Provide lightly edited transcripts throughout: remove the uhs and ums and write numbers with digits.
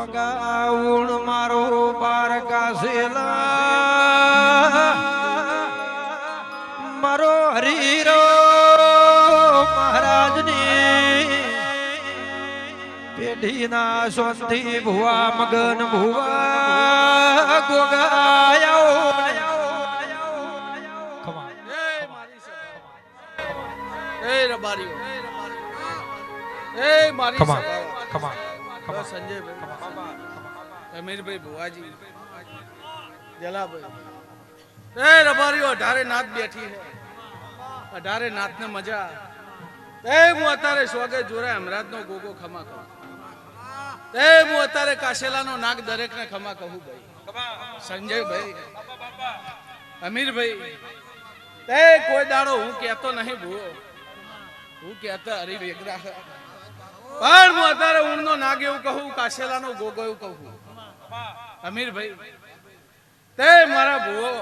ગાઉણ મારો બાર કાસેલા મારો હરીરો મહારાજની પેઢીના સોંથી ભુવા મગન ભુવા ગોગાયો સંજયભાઈ અમીરભાઈ ભુવાજી જલાભાઈ એ રબારીઓ અઢારે નાથ બેઠી છે અઢારે નાથ ને મજા હું અત્યારે સ્વાગત જોરા હમરાજ નો ગોગો ખમા કહું હું અત્યારે કાશેલા નો નાગ દરેક ને ખમા કહું ભાઈ સંજયભાઈ અમીરભાઈ કોઈ દાડો હું કેતો નહીં ભૂવો હું કેતો હરી વેગરા પણ હું અત્યારે ઊંડનો નાગ એવું કહું કાશેલા નો ગોગો એવું કહું અમીરભાઈ તે મારા ભૂવો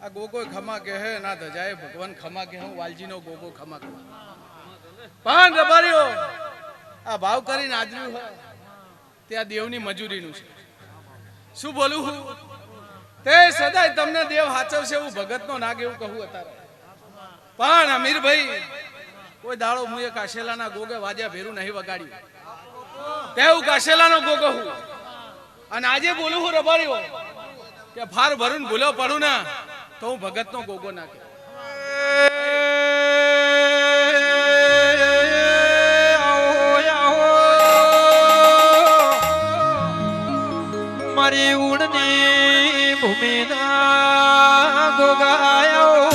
આ ગોગો ખમા કે હે ના ધજાએ ભગવાન ખમા કે હું વાલજી નો ગોગો ખમા કહું પણ રબારીઓ આ ભાવ કરીને આજર્યું હોય ત્યાં દેવની મજૂરીનું છે શું બોલું હું તે સદાય તમને દેવ હાચવશે એવું ભગતનો નાગ એવું કહું અત્યારે પણ અમીરભાઈ કોઈ દાડો મુએ કાશેલાના ગોગે વાજ્યા ભેરું નહીં વગાડ્યું તેવું કાશેલાનો ગોગો હું અને આજે બોલું હું રબારીઓ કે ફાર ભરું ભૂલો પડું ને તો હું ભગતનો ગોગો નાખે મારી ઉડની ભૂમિના ગોગાયો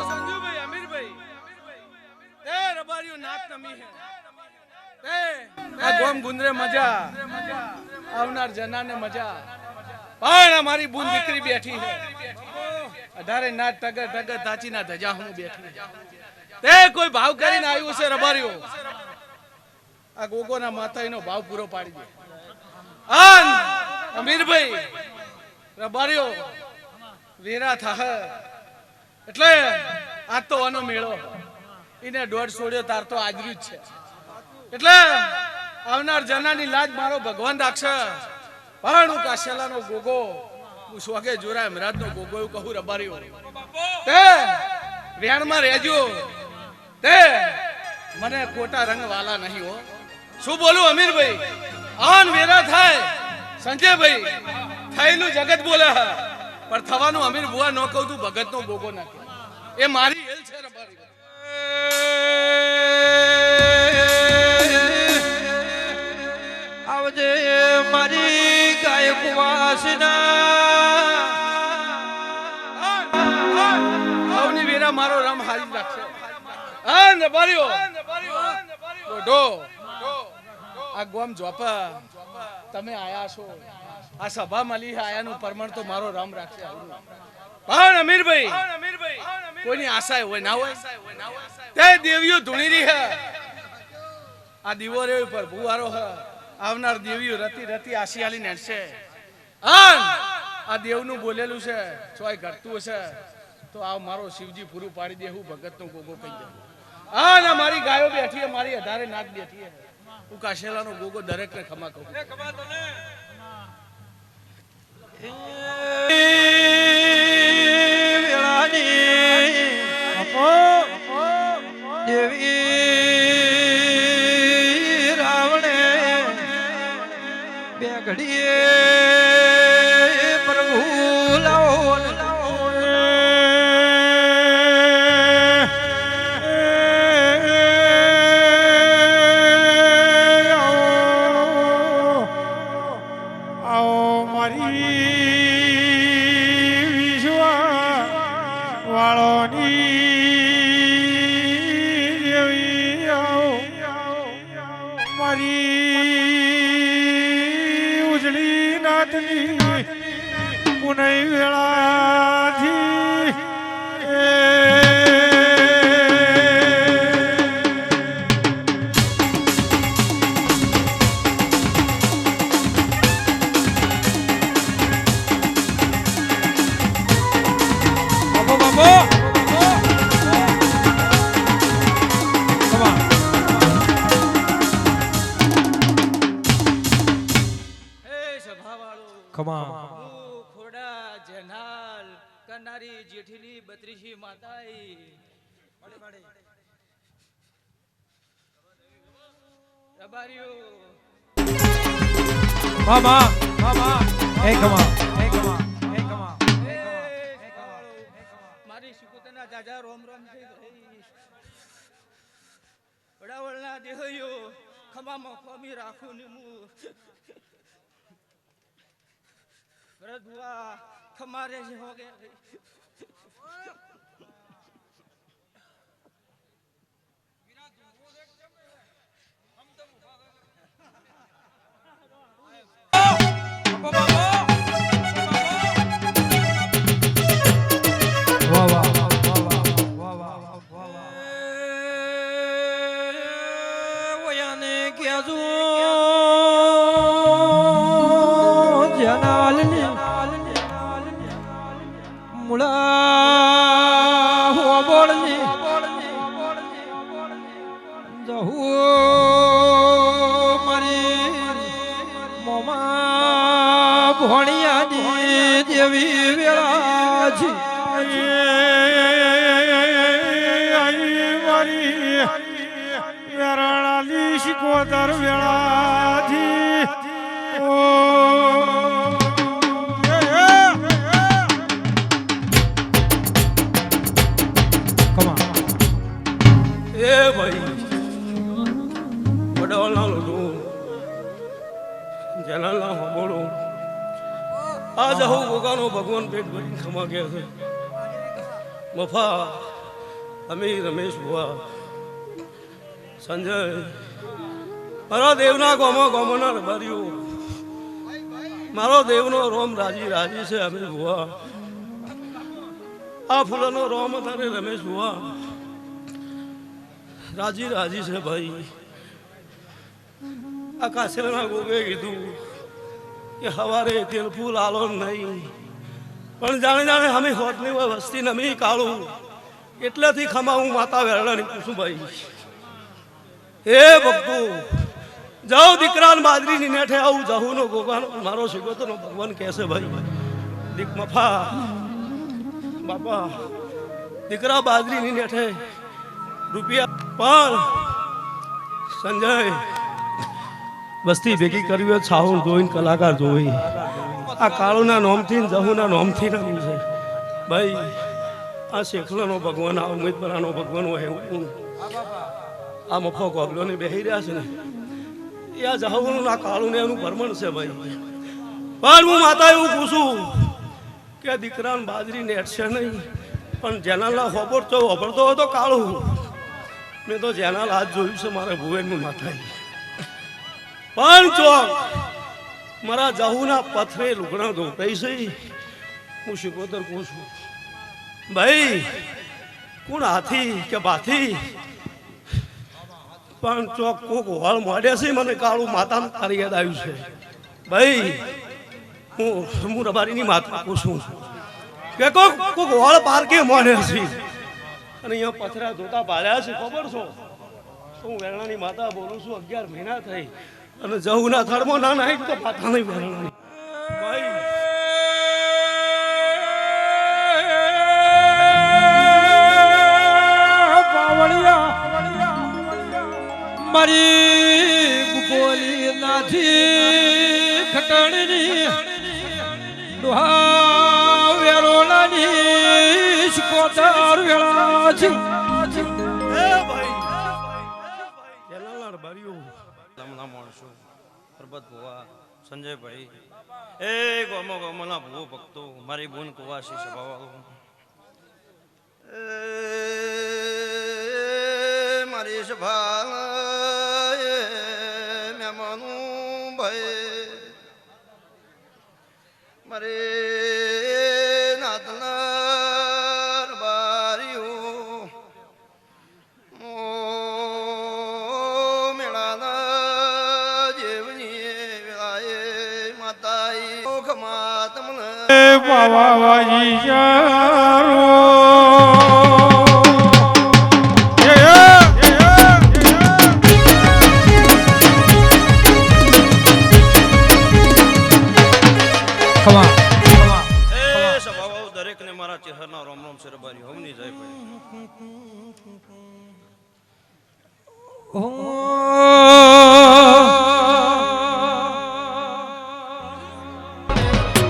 સંજુભાઈ અમીરભાઈ તે રબારીઓ નાત નમી હે તે ગોમ ગુંદરે મજા આવનાર જનાને મજા પણ અમારી બુન દીકરી બેઠી છે અઢારે નાટ ટગર ટગર તાચીના ધજા હું બેઠી તે કોઈ ભાવ કરીને આવ્યું છે રબારીઓ આ ગોગોના માતાનો ભાવ પૂરો પાડી દે આન અમીરભાઈ રબારીઓ વેરા થાહ એટલે આ તો આનો મેળો એને દોઢ છોડ્યો તાર તો આજર્યું જ છે એટલે આવનાર જનાની લાજ મારો ભગવાન રાખશે પણ હું કાશેલાનો ગોગો હું સ્વાગે જોરા મહારાજ નો ગોગો એવું કહું રબારીઓ તે વેણમાં રહેજો તે મને કોટા રંગ વાલા નહીં હો શું બોલું અમીરભાઈ આન વેરા થાય સંજયભાઈ થયેલું જગત બોલે પણ થવાનું અમીર બુઆ ન કહું તું ભગત નો ગોગો નાખે એ મારી હેલ છે રબારી આવજે મારી ગાયક વાસના વેરા મારો રમ હારી રાખશે આ રબારીઓ ડોડો આ ગોમ જોપા તમે આયા છો આ સભા મળી આયાનું પરમણ તો મારો રામ રાખશે પણ અમીરભાઈ કોઈની આશા હોય ના હોય તે દેવીઓ ધૂણી રહી હે આ દીવો રે ઉપર ભુવારો હે આવનાર દેવીઓ રતી રતી આશિયાલી નેડશે આ દેવનું બોલેલું છે ચોય ઘટતું હશે તો આ મારો શિવજી પૂરું પાડી દે હું ભગતનો ગોગો કહી દઉં ના મારી ગાયો બેઠી હે મારી અઢારે નાથ બેઠી હે હું કાશેલાનો ગોગો દરેકને ખમા કહું દેવી રાવણે બે ઘડીએ પ્રભુ લાવો ખમા ખોડા જેનાલ કરનારી જેઠીલી બત્રીસી માતાઈ રબારીઓ મામા મામા એ ખમા એ ખમા એ ખમા મારી શિકોતરના જાજા રોમ રોમ થઈ ગઈ વડાવળના દેહયો ખમામાં ખમી રાખું ને હું ભરતભુઆ ખમારે છે હો ગયા વાહ વાહ વાહ વાહ વયાને કેજો જનાલની મુળા હોબળની જહુ મારી મોમા ભણિયાની દેવી વેળા છે વેરાળાની શિકોતર વેળાથી ખમા એ ભાઈ વડાવળના લોટો જેનાલના હોબળો આ જહુ ગોગાનો ભગવાન પેટ ભરીને ખમા ગયા છે મફા અમી રમેશ ભુવા સંજય મારા દેવના ગોમોના રબારીઓ મારો દેવનો રોમ રાજી રાજી છે અમીર ભુવા આ ફૂલનો રોમ તારે રમેશ ભુવા રાજી રાજી છે ભાઈ આ કાસેરના ગોગે કીધું કે હવારે તેલ ફૂલ આલો નહીં પણ જાણે જાણે અમે હોતની વસ્તી નમી કાળું એટલેથી ખમા હું માતા વેરડાની કુસુમભાઈ હે ભક્તો જાઓ દીકરાને બાજરીની નેઠે આવું જાહુનો ગોગાનો મારો શિકોતરનો ભગવાન કહેશે ભાઈ દીક મફા બાપા દીકરા બાજરીની નેઠે રૂપિયા પણ સંજય વસ્તી ભેગી કરવી હોય છાવું જોઈને કલાકાર જોઈ આ કાળુના નોમથી ને જહુના નોમથી રમ્યું છે ભાઈ આ શેખલાનો ભગવાન આ ઉમેદપરાનો ભગવાન હોય એવું આ મફો ગોગલોને બેહી રહ્યા છે ને એ આ જહુનું ના કાળું ને એનું ભરમણ છે ભાઈ પણ હું માતા એવું પૂછું કે દીકરાને બાજરી નેટશે નહીં પણ જેનાલના હોબળતો હોબળતો હતો કાળું મેં તો જેનાલ હાથ જોયું છે મારા ભુવેનનું માથાએ પણ ચોક મારા જહુના પથરે લુગડા ધોપાઈ છે હું શિકોતર પૂછું ભાઈ કોણ હાથી કે બાથી પણ ચોક કોક હોળ મોડે છે મને કાળું માતાનું તારી યાદ આવ્યું છે ભાઈ હું રબારીની માતા પૂછું કે કોક હોળ પારકે મોડે છે અને અહીંયા પથરા ધોતા પાડ્યા છે ખબર છો હું વેરણાની માતા બોલું છું 11 મહિના થઈ અને જહુના થડમાં ના નાઈ તો પાથા નહીં વેરણાની ભાઈ મારી બોલી નાથી ખટણની દુહા વેરોલાની શિકોતર વેળા છે એ ભાઈ જેલાલના રબારીઓ ગામના માણસો પરબત ભુવા સંજયભાઈ એ ગામના ભુવો ભક્તો મારી બોન કુવાસી સભાવાળો મારી સભા મહેમાનું ભાઈ મારે નાતના બારીઓ મેળાના જેવની વેળાએ માતાઈ ખમા તમને બાવાજી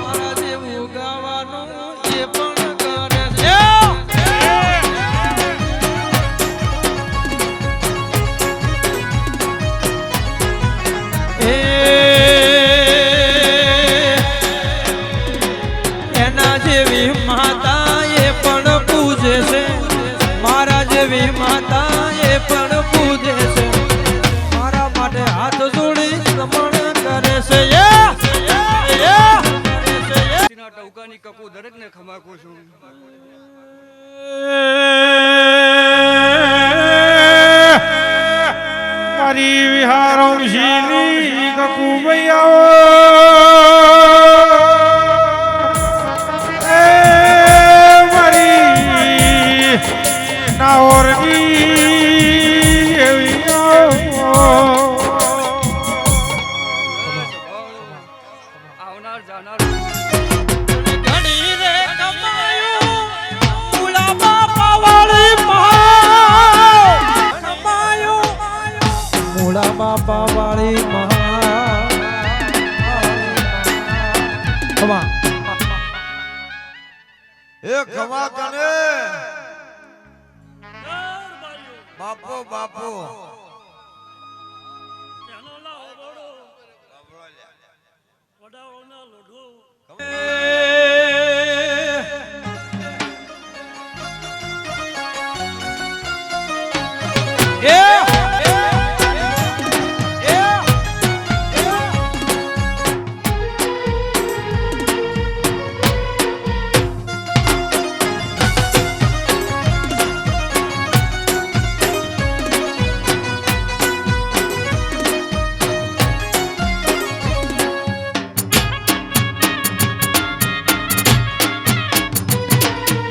મારા જેવું ગાવાનું એ પણ કરે છે. એના જેવી માતા એ પણ પૂજે છે, મારા જેવી માતા એ પણ પૂજે છે, મારા માટે હાથ જોડી નમન કરે છે. ટૌકાની કપુ દરેક ને ખમાકું છું. મારી વિહારમ શીલી કકુબૈયા મારી નાઓરની એવી આવનાર જાનાર ઘડી રે કમાયું મુલા બાપા વાળી મહા કમાયું મુલા બાપા વાળી મહા. ખમા એ ખમા કને બાપો બાપો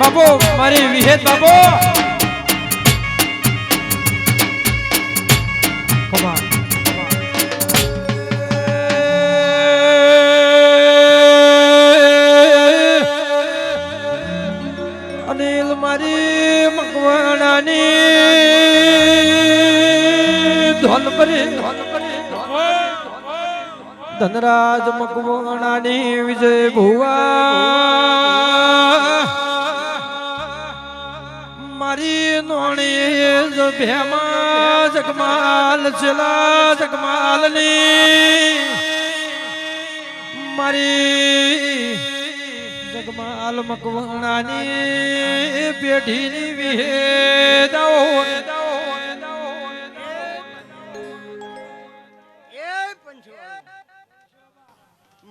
બાપો મારી વિહેત બાપો. ખમા અનિલ મારી મકવાણાની ધનપરી ધનરાજ મકવાણાની વિજય ભુવા મારી નોણી ભેમા જગમાલ છેલા જગમાલની મારી જગમાલ મકવાણાની પેઢીની વિહેદાઓ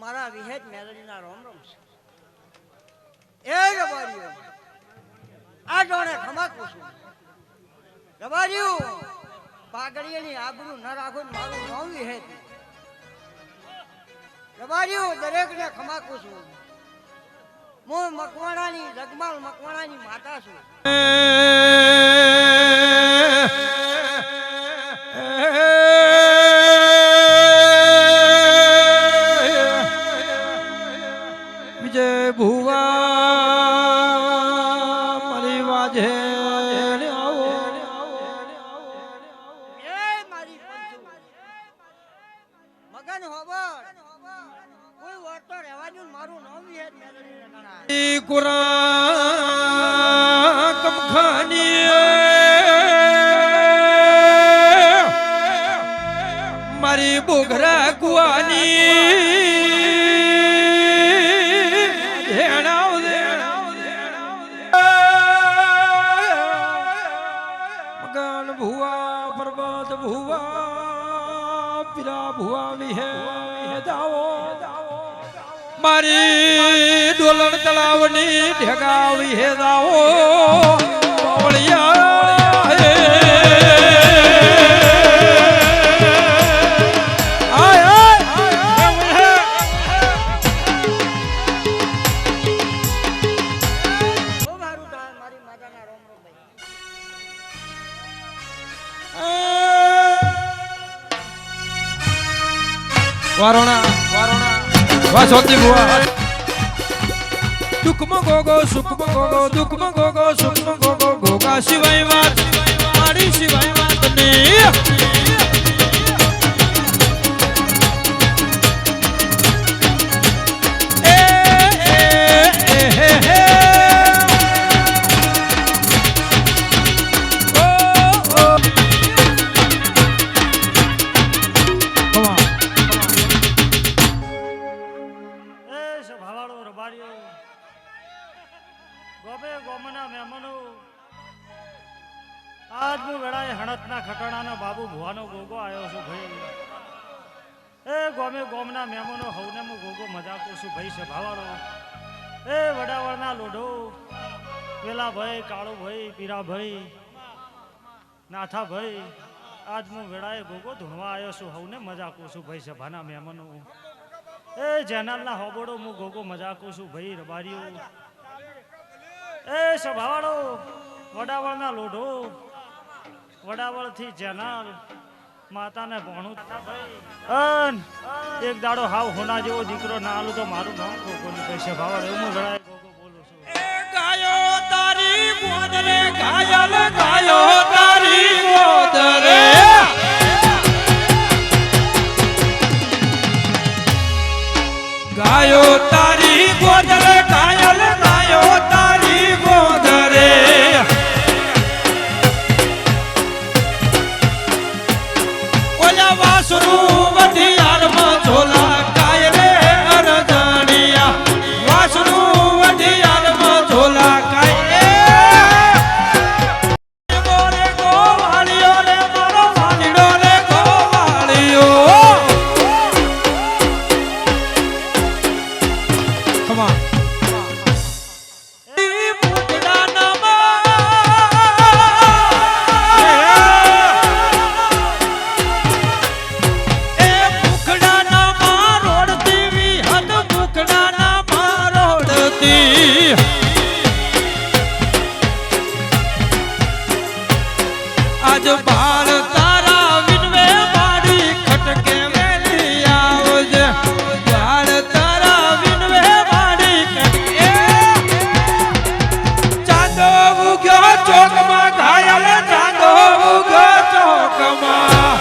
મારા વિહેદ મેલડીના રોમ રોમ છે. એ રબારીઓ આ ડોણે ખમાકું છું. રબારીઓ પાઘડીની આબરૂ ન રાખો ને મારું નામ વિહેદ. રબારીઓ દરેકને ખમાકું છું. હું મકવાણાની જગમાલ મકવાણાની માતા છું. વિજય ભુવા મારી વાજે આવો. એ મારી પંચુ મગન હોબર કોઈ વર્તો રહેવાનું મારું નામ વિહેદ મેલડીને ગણાય. કુરાન કમખાની મારી બોઘરા કુવાની મગન ભુવા પર્વત ભુવા પીરા ભુવા વિહે દાવો મારી ડોલણ તળાવની ઢેગાવી હે દાવો બહુ સારું થાય મારી માતાના રોમ રોમ ભાઈ. વારોણા વાસોતી બુઆ દુઃખમાં ગોગો સુખમાં ગોગો દુઃખમાં ગોગો સુખમાં ગોગો ગોગા સિવાય વાત મારી સિવાય વાત નહીં. વડાવાળાના બાબુ ભુવાનો ગોગો આવ્યો છું ભાઈ. એ ગોમે ગોમના મહેમાનો હવને હું ગોગો મજાક કરું છું ભાઈ સભાવાળો. એ વડાવાળાના લોઢો પેલા ભાઈ કાળુ ભાઈ પીરા ભાઈ નાથા ભાઈ આજ હું વેળાએ ગોગો ધૂણવા આવ્યો છું હવને મજાક કરું છું ભાઈ સભાના મહેમાનો. એ જેનાલના હોબોડો હું ગોગો મજાક કરું છું ભાઈ રબારીઓ. એ સભાવાળો વડાવાળના લોઢો વડાવળથી જેનાલ માતાને ભણું અન એક દાડો હાવ હોના જેવો દીકરો ના આલું તો મારું નામ ગોગોની કઈ સભાવાળો એવું હું વેળાએ ગોગો બોલું છું. એ ગાયો તારી ગોદ રે ગાયલ ગાયો તારી ગોદ રે ગાયો તારી ગોદ રે ગાયલ ગાયો તારી ગોદ રે ઓલા વાસરું વઢિયારમાં ઝોલા કાય રે અરજણિયા વાસરું વઢિયારમાં ઝોલા કાય ગોરે ગોવાળિયો રે મારો વાલીડો રે ગોવાળિયો. Come on. આજ બાળ તારા વિનવે મારી ખટકે મેલી આવજે બાળ તારા વિનવે મારી ખટકે ચાંદો ઉગ્યો ચોકમાં ઘાયલ ચાંદો ઉગ્યો ચોકમાં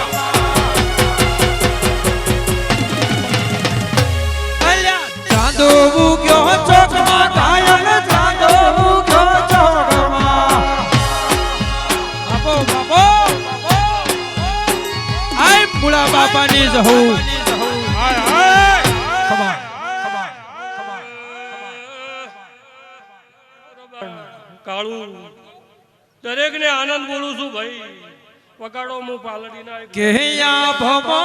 અલ્યા ચાંદો ઉગ્યો ચોકમાં ઘાયલ ચાંદો ઉગ્યો ચોકમાં મુળા બાપાની જહુ કાળુ દરેક ને આનંદ બોલું છું ભાઈ વગાડો હું પાલડી ના કે યા ભમો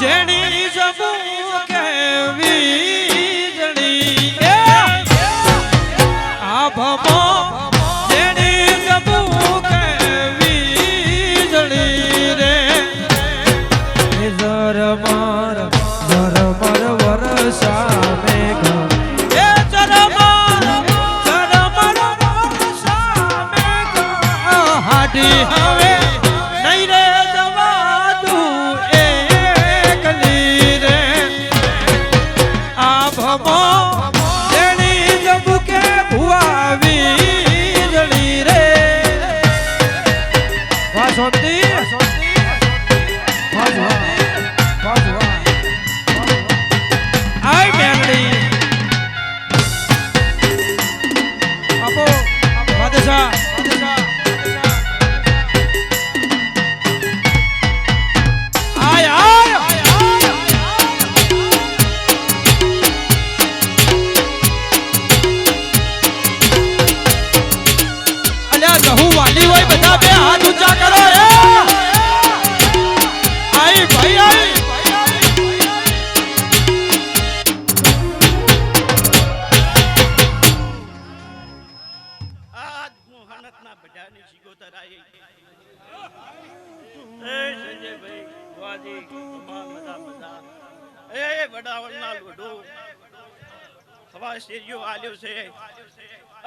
જેણી જબુ કેવી જણી આ ભમો જેણી જબુ કેવી જણી રે ઝરમર વરસા મેઘ એ ઝરમર વરસા મેઘ હાડી હવે નહીં રે જવા દઉં એકલી રે આ ભમો જેણી જબુકે ભુઆવી જણી રે વાસંતી આય મેરડી આપો બાદશાહ આય આય અલ્યા જહુ વાલી હોય બધા બે હાથ ઊંચા કરો એ આઈ ભાઈ આઈ આજ મોહનતના બધાની શિગોતર આવી એ સંજયભાઈ વાજી તમામ મજા એ વડાવળના લોઢો હવા શેરીઓ આલ્યો છે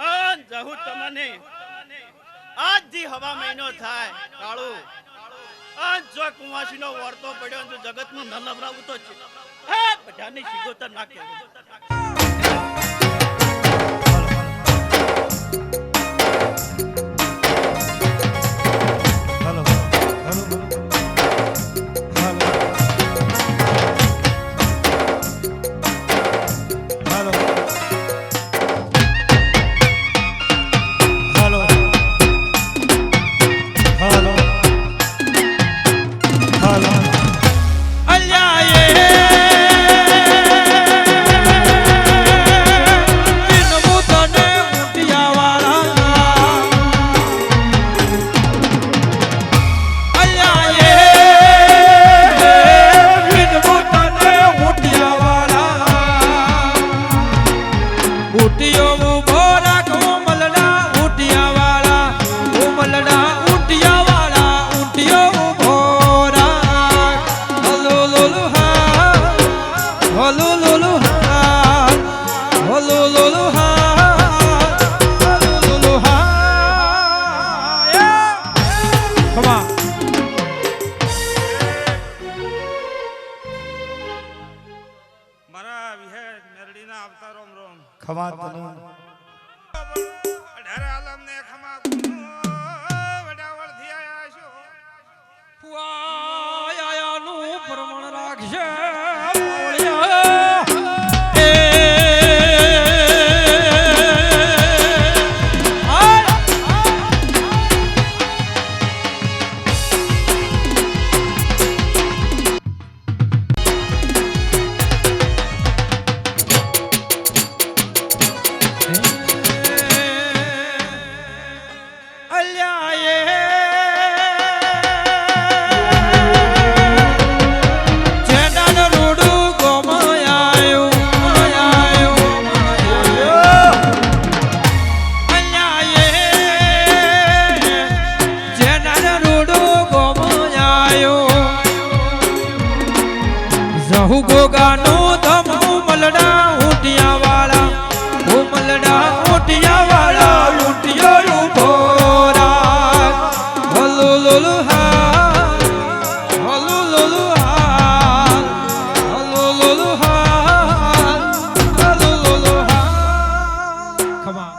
અન જહુ તમને આજ દી હવા મહિનો થાય કાળુ અન જો કુવાસીનો વર્તો પડ્યો તો જગતનું ન નવરાવું તો છે હે બધાની શિગોતર નાખે અલ્યા એ ખમા તને અઢારે આલમને ખમા વડાવળથી આયા છો આયાનું પ્રમાણ રાખશે ગોગાનું ધમું મલડા ઊંટિયા વાળા ઓ મલડા ઊંટિયા વાળા ઊંટિયો ઉભો રાખ હલો લોલુ હા હલો લોલુ હા હલો લોલુ હા હલો લોલુ હા ખમા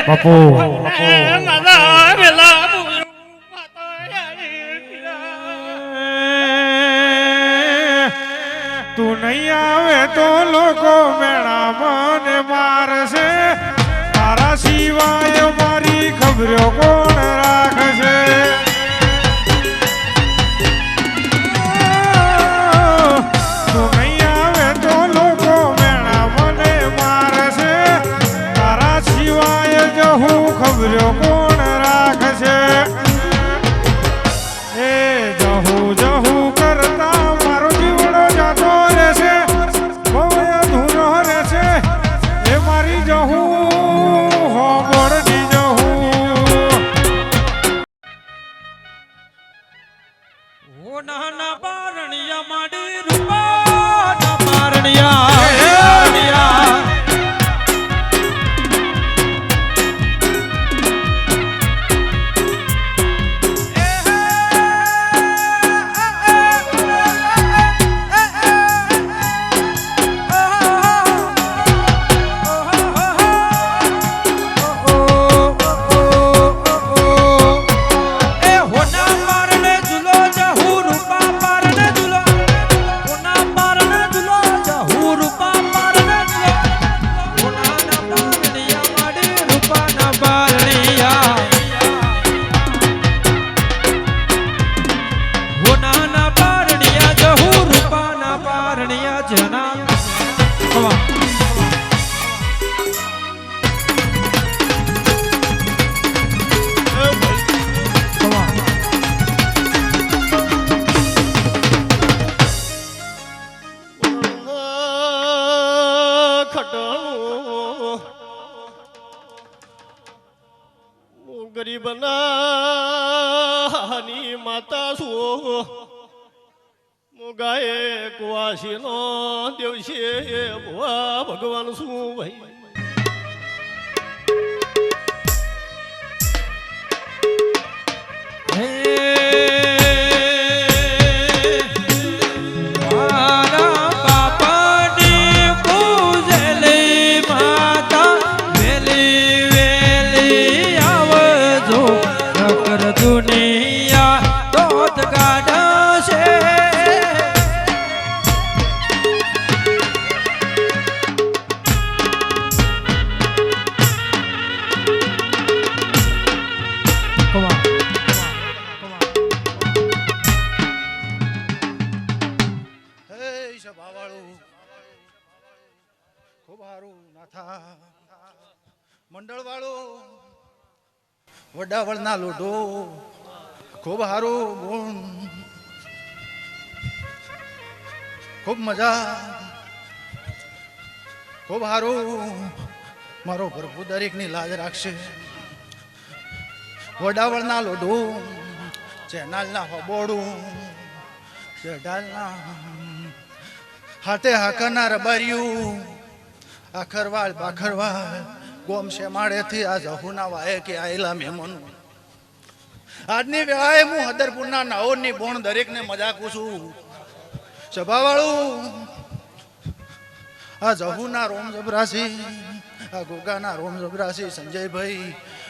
બાપુ તું નહીં આવે તો લોકો મેળા મને મારશે તારા સિવાય મારી ખબરો કોણ રાખશે તું નહીં આવે તો લોકો મેળા મને મારશે તારા સિવાય જો હું ખબરો કોણ રાખશે એ જહું જહું કરતા મારો જીવડો જાતો રહેશે બહુ અધૂરો રહેશે એ મારી જહું હોબળની જહું ઓ નાના પારણિયા માડી રૂપા ના પારણિયા ગરીબનાની માતા છું ગાય કુવાસીનો દિવસે ભુવા ભગવાન શું ભાઈ દુનિયા દોત ગાડશે મંડળ વાળો વડાવળના લોઢો ખૂબ સારું ગુણ ખૂબ મજા ખૂબ સારું મારો પ્રભુ દરેકની લાજ રાખશે વડાવળના લોઢો ચેનલના હબોડું ચઢાલના હાથે હાકરના રબારિયું આખરવાળ બાખરવાળ ગોમ શેમાડેથી આ જહુના વાય કે આયેલા મહેમાનો આજની વેળાએ હું હદરપુરના નાઓરની બોણ દરેકને મજાકું છું સભાવાળું આ જહુના રોમ જબરાસી આ ગોગાના રોમ જબરાસી સંજયભાઈ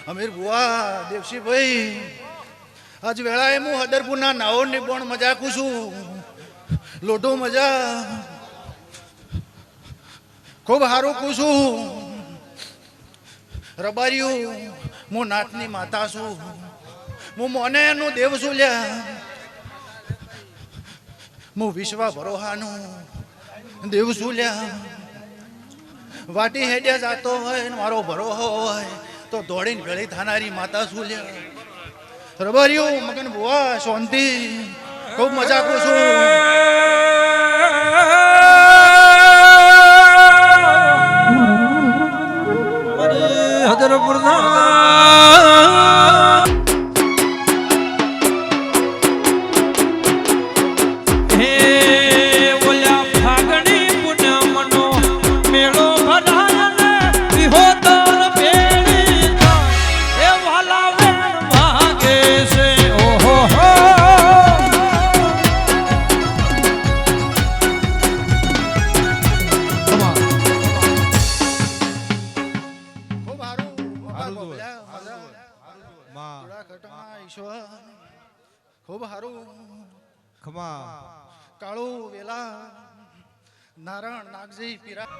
અમીર બુઆ દેવસીભાઈ આજ વેળાએ હું હદરપુરના નાઓરની બોણ મજાકું છું લોઢો મજા ખૂબ સારું કુશું રબારિયું હું નાથની માતા છું હું મોને એનું દેવ છું લ્યા હું વિશ્વા ભરોહાનું દેવ છું લ્યા વાટી હેડ્યા જાતો હોય ને મારો ભરોહો હોય તો દોડીને ભેળી થાનારી માતા છું લ્યા રબારિયું મગન બુઆ શાંતિ ખૂબ મજા કરું છું ખૂબ સારું ખમા કાળું વેલા નારણ નાગજી પીરા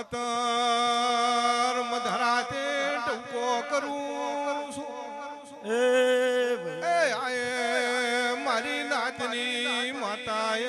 સિકોતર મધરાતે ટૂંકો કરું છું એ આયે મારી નાતની માતાએ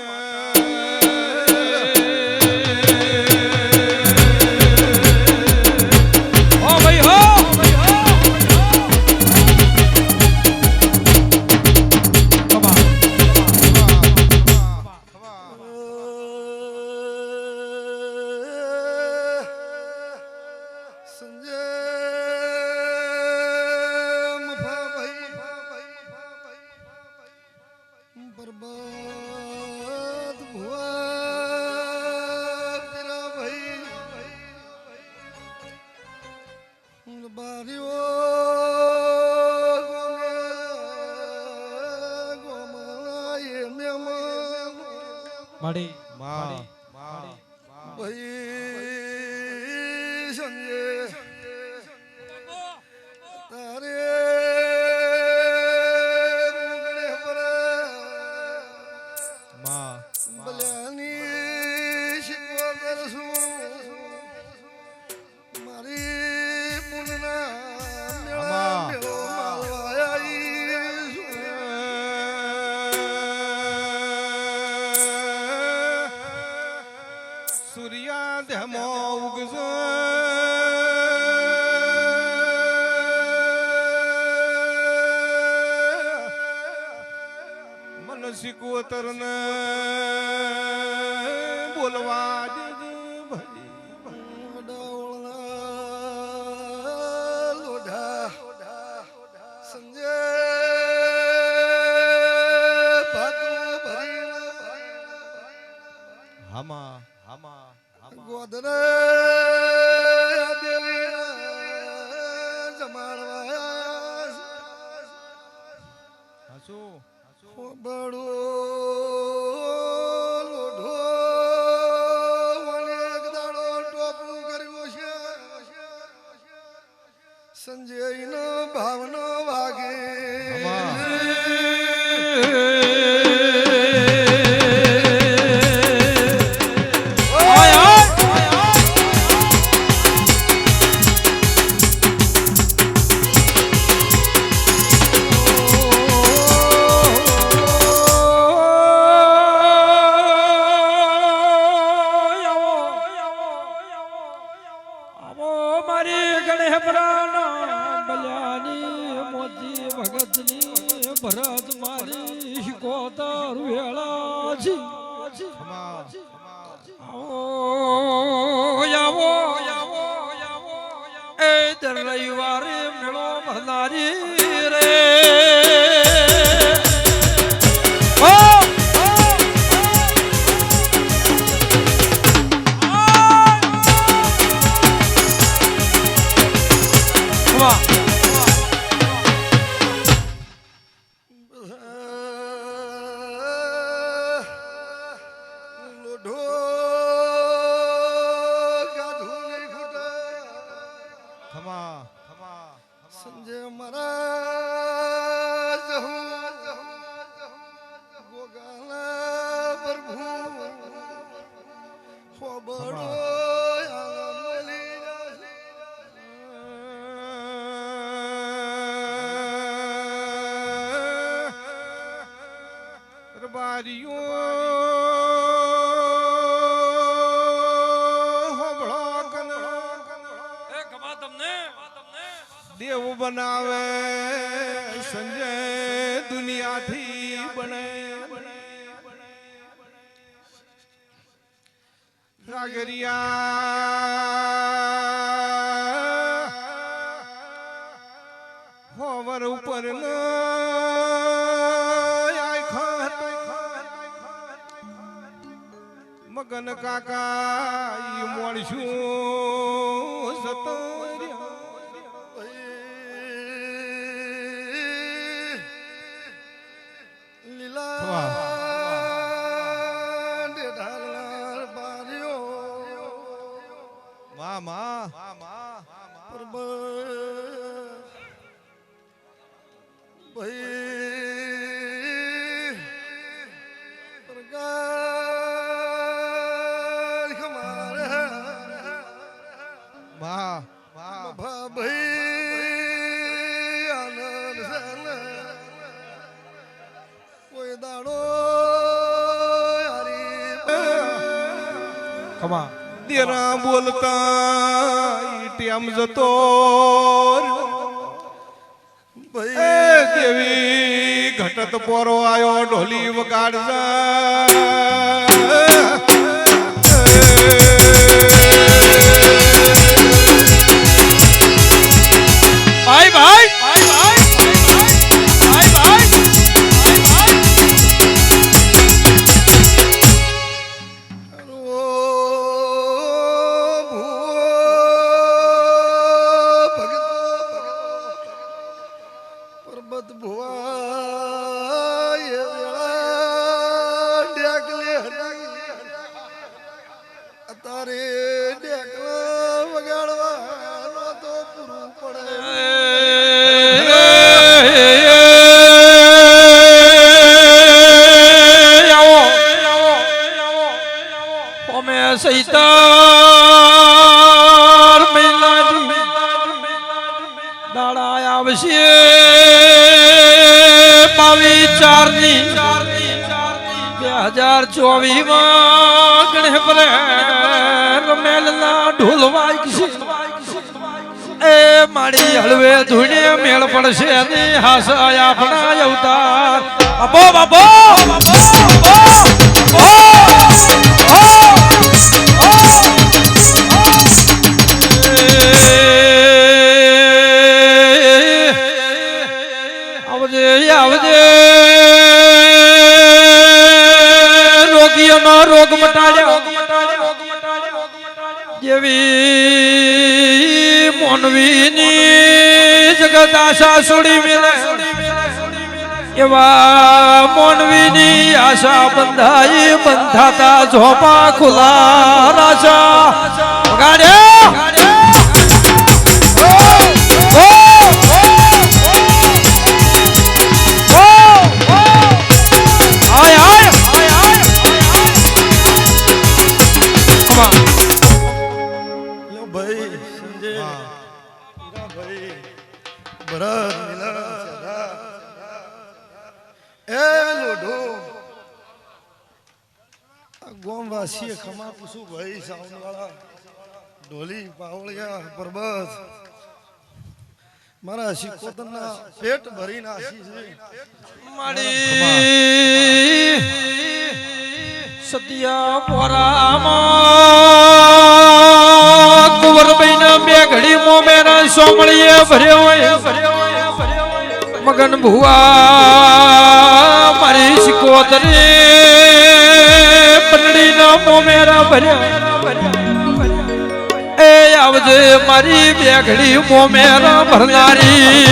માડી માં ભાઈ સંજય તારે રૂગડે પર માં બલ્યાની શીખવા કરશું મારી પુનના મેળા મેળો માલવાયા સિકોતર ને બોલવા દેજે ભાઈ હામા હામા ગોદરે દેવી જમાડવા હાસુ બડો લોઢો અનેક દાડો ટોપું કર્યું છે સંજયનો ભાવનો વાગે ભરત મારી શિકોતર વેળા જી આવો એ દર રવિવારે મેળો ભરનારી રે સંજય મહારાજ ગોગાલા પ્રભુ ખોબડો રબારીઓ દેવ બનાવે સંજય દુનિયાથી બને સાગરિયા હોવર ઉપર ન મગન કાકા ઈ મોણશું સતો દેરા બોલતા ટેમ જતો દેવી ઘટત પોરો આયો ઢોલી વગાડજા ભાઈ ભાઈ સૈતાર મહિનાની દાડા આવશે 22/4 2024 માં ગણેશ મેલના ઢોલ વાગશે એ મારી હળવે ધૂણે મેળ પડશે ને હાસાય આપણા અવતાર અબો બાબો આવજે આવજે રોગીઓનો રોગ મટાડ્યો જેવી મોનવીની જગત આશા છોડી મેલે એવા મોનવીની આશા બંધાઈ બંધાતા ઝોપા ખુલા રાજા વગાડ્યા યો ભાઈ સંજય હીરા ભાઈ ભરત મિલન સદા એ લોઢો આ ગોમવાસીએ ખમા પૂછું ભાઈ સાવનવાળા ઢોલી પાવળિયા પરબત મારા શિકોતરના પેટ ભરી નાસી છે મારી સતિયા પોરામાં કુંવરબાઈના બે ઘડી મોમેરા સોમળીએ ભર્યો હોય મગન ભુવા મારી શિકોતરી પંડળીના મોમેરા ભર્યા એ આવજે મારી બે ઘડી મોમેરા ભરનારી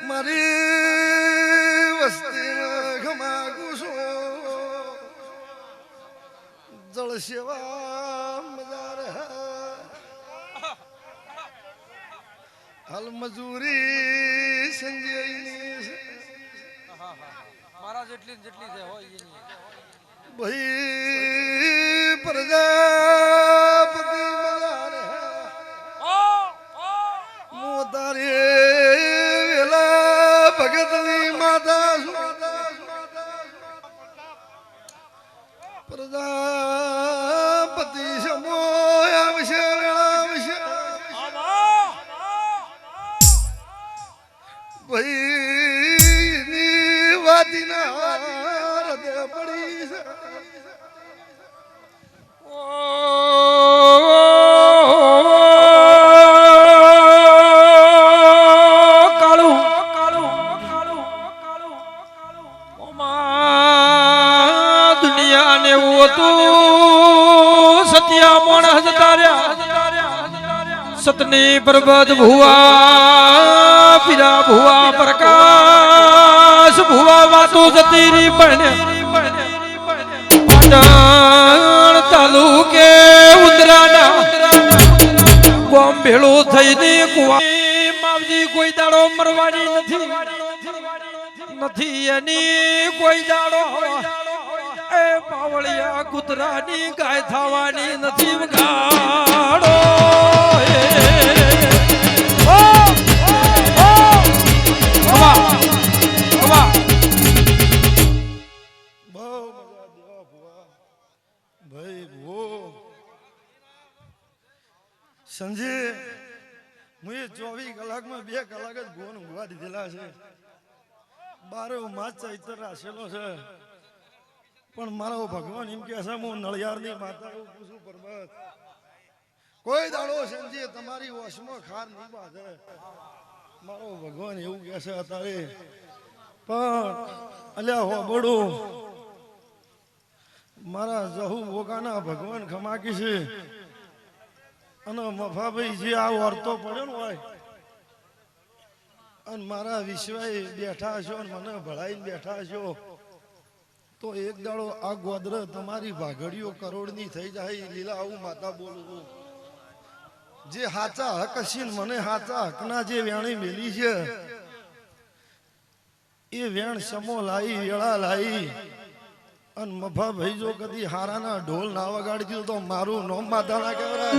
મારી વસ્તીમાં ખમા કુસો જળ સેવા મજાર હાલ મજૂરી સંજયની મારા જેટલી જેટલી છે હોય એની ભાઈ પ્રજાપતિ મજાર મોતારે વેલા ભગતની માતા પ્રજાપતિ સમો આવશે આવશે ભાઈ ની વાતીના હૃદય પડી છે દુનિયાને સત્યા મોણસ તાર્યા સતની પરબત ભુવા પીરા ભુવા પ્રકાશ ભુવા વાતો જતી રી પણ તાલુકે ઉંદરાના ગોમ ભેળું થઈને કુવા માવજી કોઈ દાડો મરવાની નથી એની કોઈ દાડો એ પાવળિયા કૂતરાની ગાય થવાની નથી વગાડો સંજય હું 24 કલાકમાં 2 કલાક જ ગોન ઊંઘવા દીધેલા છે 12 માસ ચૈતર રાખેલો છે પણ મારો ભગવાન એમ કે છે હું નળિયારની માતા એવું પૂછું પરબત કોઈ દાડો સંજય તમારી વશમાં ખાર નહીં બાંધે મારો ભગવાન એવું કહે છે અત્યારે પણ અલ્યા હોબડું મારા જહુ બોગાના ભગવાન ખમાકી છે અને મફાભાઈ જે આ વર્તો પડ્યો ને હોય અને મારા વિશ્વાએ બેઠા છો અને મને ભળાઈને બેઠા છો તો એક દાડો આ ગોદર તમારી ભાગડીઓ કરોડની થઈ જાય લીલા આવું માતા બોલું છું જે હાચા હક હસીન મને હાચા હકના જે વેણી મેલી છે એ વેણ સમો લાઈ વેળા લાઈ અને મફા ભાઈ જો કદી હારાના ઢોલ ના વગાડી દીધું તો મારું નોમ માતા ના કહેવાય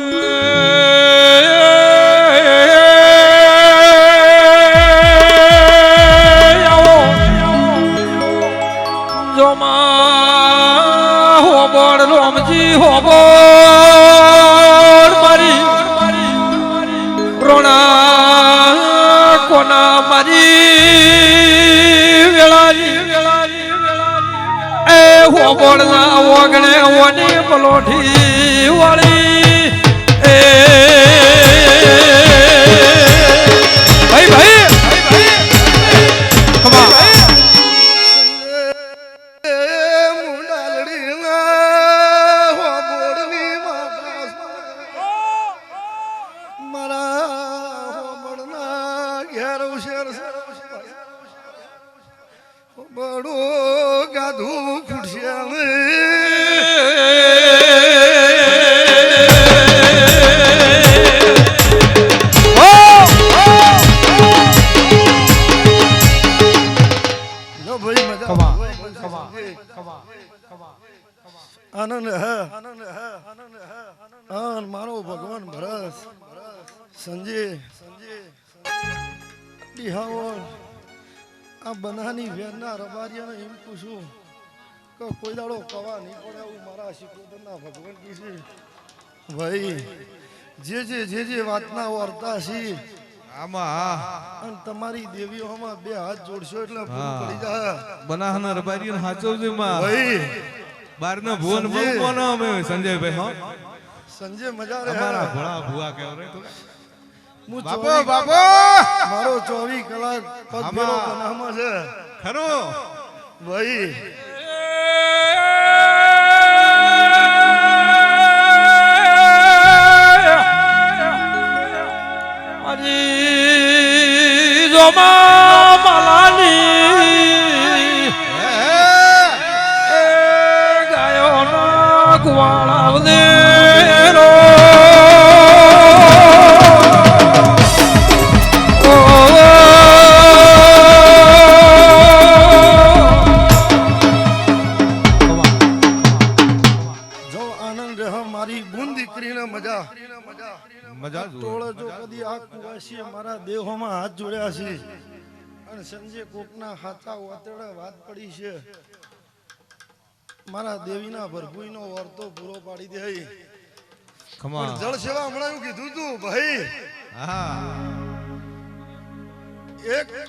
પોળના ઓગણે ઓની પલોઠી વાળી એ ભાઈ ખમા બડો ગાધું ખુરશિયા આનંદ હે મારો ભગવાન ભરત સંજય બિહાવળ આ બનાની વેરના રબારિયાને એમ પૂછું કે કોઈ દાડો કવા નહીં પડે એવું મારા શિકોતરના ભગવાન કીધું ભાઈ જે વાતના વાર્તા છે આમાં અને તમારી દેવીઓમાં બે હાથ જોડશો એટલે પૂરું પડી જાય બનાહના રબારી હાચવજે માં ભાઈ બારના ભુવન બહુ કોનો અમે સંજયભાઈ હો સંજય મજા રે અમારા ભોળા ભુવા કેવ રે તું હું બાપો બાપો મારો 24 કલાક પગ ફેરો બનામાં છે ખરો ભાઈ જોમા મલાની ગાયો ના કુવાળા દેરો જો આનંદ રહે મારી ગુણ દીકરીને મજા મજા ટોળે જો કદી આ કુવાસીએ મારા દેહોમાં હાથ જોડ્યા છે અને સંજય કોકના હાથા વાતડે વાત પડી છે મારા દેવીના ભરભુઈનો વર્તો પૂરો પાડી દે પણ જળ સેવા હમણાં એવું કીધું તું ભાઈ હા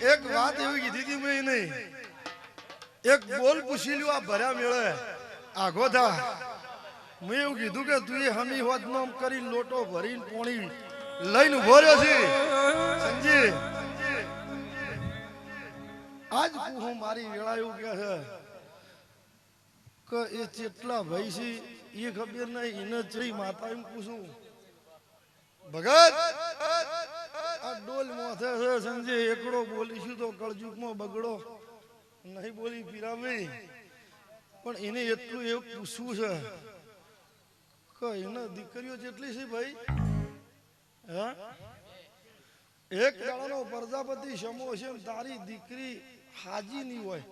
એક વાત એવી કીધી હતી મેં નહીં એક બોલ પૂછી લ્યો આ ભર્યા મેળે આગો થા મેં એવું કીધું કે તું એ હમી હોદનો કરી લોટો ભરીને પોણી લઈને ઉભો રહ્યો છે સંજી આજ હું મારી વેળા એવું કે છે કે એ ચેટલા ભાઈ છે એ ખબર નહીં એને ચડી માતા એમ પૂછું ભગત આ ડોલ મોથે છે સંજય એકડો બોલીશું તો કળજુગમાં બગડો નહીં બોલી પીરાભાઈ પણ એને એટલું એવું પૂછવું છે કે એને દીકરીઓ જેટલી છે ભાઈ હા એક દાડાનો પ્રજાપતિ સમો છે તારી દીકરી હાજી નહીં હોય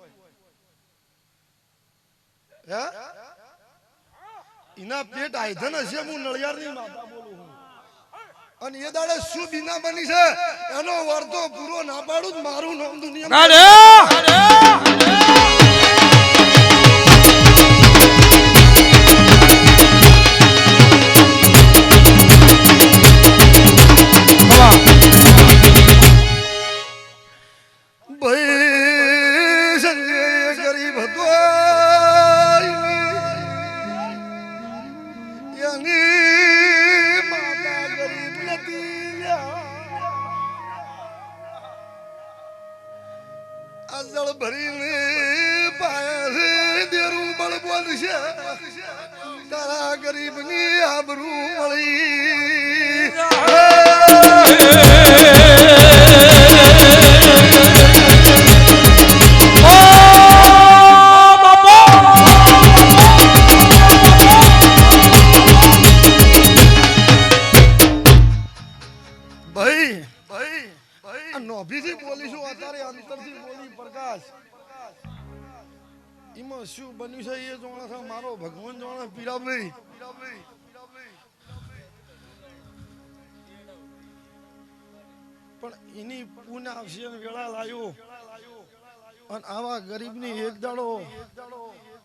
હે એના પેટ આયધન હશે હું નળિયારની માતા બોલું છું અને એ દાડે શું બીના બની છે એનો વર્તો પૂરો ના પાડું મારું નામ દુનિયા ભાઈ સંજય ગરીબ હતો એની માતા ગરીબ નથી આ જળ ભરીને પાયા છે દેરું બળ બોલ છે તારા ગરીબની આબરૂ મળી નોભીથી બોલીશું અત્યારે અંતરથી બોલી પ્રકાશ એમાં શું બન્યું છે એ જોણે છે મારો ભગવાન જોણે પીરાભાઈ પણ એની પૂના આવશે વેળા લાયો અને આવા ગરીબની એક દાડો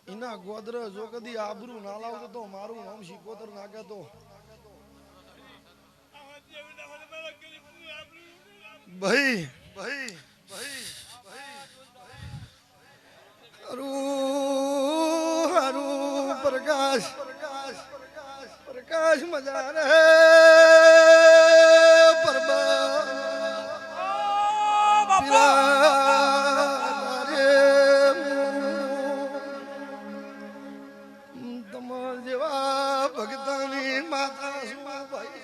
એના ગોદર જો કદી આબરૂ ના લાવતો તો મારું નામ શિકોતર નાખતો ભાઈ ભાઈ ભાઈ ભાઈ હારું હારું પ્રકાશ પ્રકાશ મજા રે તમાર જેવા ભગતાની માતા શું ભાઈ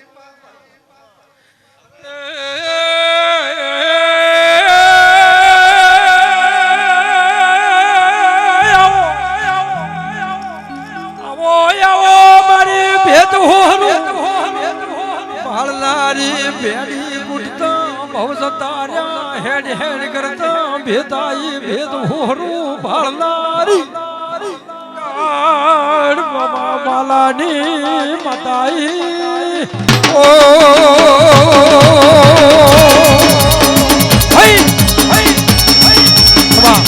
ભાળનારી ભેડી કુટતા ભવસતાર્યા હેડ હેડ કરતા ભેદાઈ ભેદ હોરું ભાળનારી બાબા માલાની માતાઈ ઓ હઈ હઈ વાહ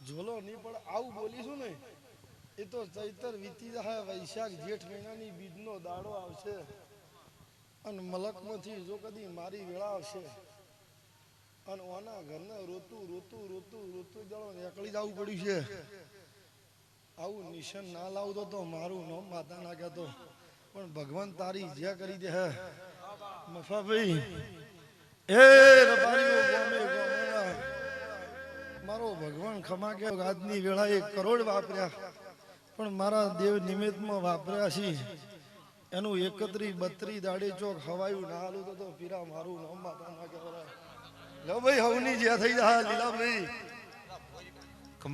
ઝોલો નહીં પણ આવું બોલીશું ને એ તો ચૈતર વીતી જાય વૈશાખ જેઠ મહિનાની બીજનો દાડો આવશે અને મલકમાંથી જો કદી મારી વેળા આવશે અને ઓના ઘરને રોતું રોતું રોતું રોતું જણો નીકળી જવું પડ્યું છે આવું નિશાન ના લાવતો તો મારું નામ માતા ના કહેતો પણ ભગવાન તારી જે કરી દે હે મફાભાઈ એ રબારીઓ ગમે ગમે મારો ભગવાન ખમા કે આજની વેળા 1 કરોડ વાપર્યા પણ મારા દેવ નિમિત્તમાં વાપર્યા છે એનું 31 32 દાડે ચોક હવાયું ના હાલું તો પીરા મારું નામ માતા ના કહેવાય લો ભાઈ હવની જે થઈ જાય લીલાભાઈ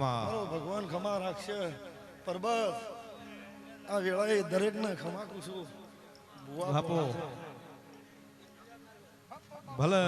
મારો ભગવાન ખમા રાખશે પરબત આ વેળાએ દરેકને ખમા કું છું બાપુ ભલે